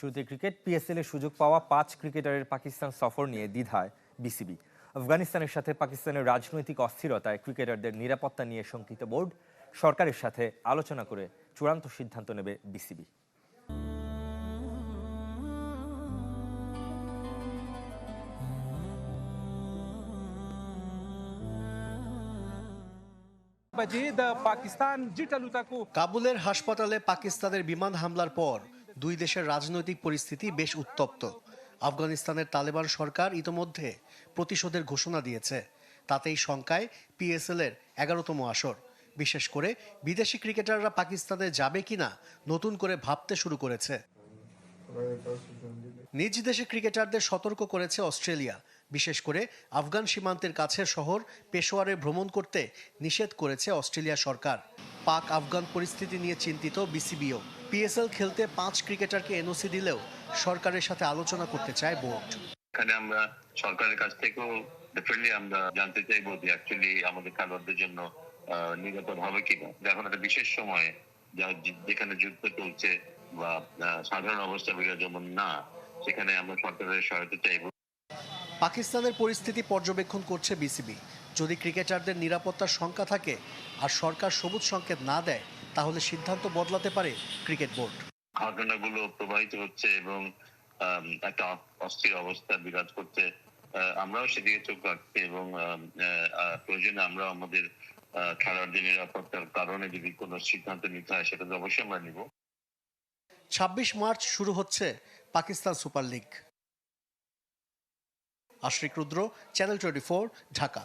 শুরুতে cricket PSL এর সুযোগ পাওয়া 5 ক্রিকেটারের পাকিস্তান সফর নিয়ে দ্বিধায় বিসিবি। আফগানিস্তানের সাথে পাকিস্তানের রাজনৈতিক অস্থিরতায় ক্রিকেটারদের নিরাপত্তা নিয়ে শঙ্কিত বোর্ড সরকারের সাথে আলোচনা করে চূড়ান্ত সিদ্ধান্ত নেবে বিসিবি। কাবুলের হাসপাতালে পাকিস্তানের বিমান হামলার পর দুই দেশের রাজনৈতিক পরিস্থিতি বেশ উত্তপ্ত। আফগানিস্তানের তালেবান সরকার ইতোমধ্যে প্রতিশোধের ঘোষণা দিয়েছে। তাতেই শঙ্কায় পিএসএল এর 11তম আসর। বিশেষ করে বিদেশি ক্রিকেটাররা পাকিস্তানে যাবে কিনা নতুন করে ভাবতে শুরু করেছে। নিজ দেশে ক্রিকেটারদের সতর্ক করেছে অস্ট্রেলিয়া। বিশেষ করে আফগান সীমান্তের কাছের শহর পেশোয়ারে ভ্রমণ করতে নিষেধ করেছে অস্ট্রেলিয়া সরকার। পাক আফগান পরিস্থিতি নিয়ে চিন্তিত বিসিবিও। পিএসএল খেলতে 5 ক্রিকেটারকে এনওসি দিলেও সরকারের সাথে আলোচনা করতে চায় বোর্ড। এখানে আমরা সরকারের কাছ থেকেও ডেফিনেটলি আমরা জানতে চাইবো যে অ্যাকচুয়ালি আমাদের খেলোয়াড়দের জন্য নিরাপদ হবে কিনা। এখন একটা বিশেষ সময়ে যেখানে যুদ্ধ চলছে বা সাধারণ অবস্থা বিরাজমান না, সেখানে আমরা সরকারের সহায়তা চাইবো। পাকিস্তানের পরিস্থিতি পর্যবেক্ষণ করছে বিসিবি। যদি ক্রিকেটারদের নিরাপত্তার শঙ্কা থাকে আর সরকার সবুজ সংকেত না দেয়, তাহলে সিদ্ধান্ত বদলাতে পারে ক্রিকেট বোর্ড। ঘটনাগুলো প্রবাহিত হচ্ছে এবং একটা অস্থির অবস্থা বিরাজ করছে। আমরাও সেদিকে চোখ রাখছি এবং প্রয়োজনে আমরা আমাদের খেলোয়াড়দের নিরাপত্তার কারণে যদি কোনো সিদ্ধান্ত নিতে হয় সেটা তো অবশ্যই আমরা নিব। 26 মার্চ শুরু হচ্ছে পাকিস্তান সুপার লিগ। আশরিক রুদ্র, চ্যানেল 24, ঢাকা।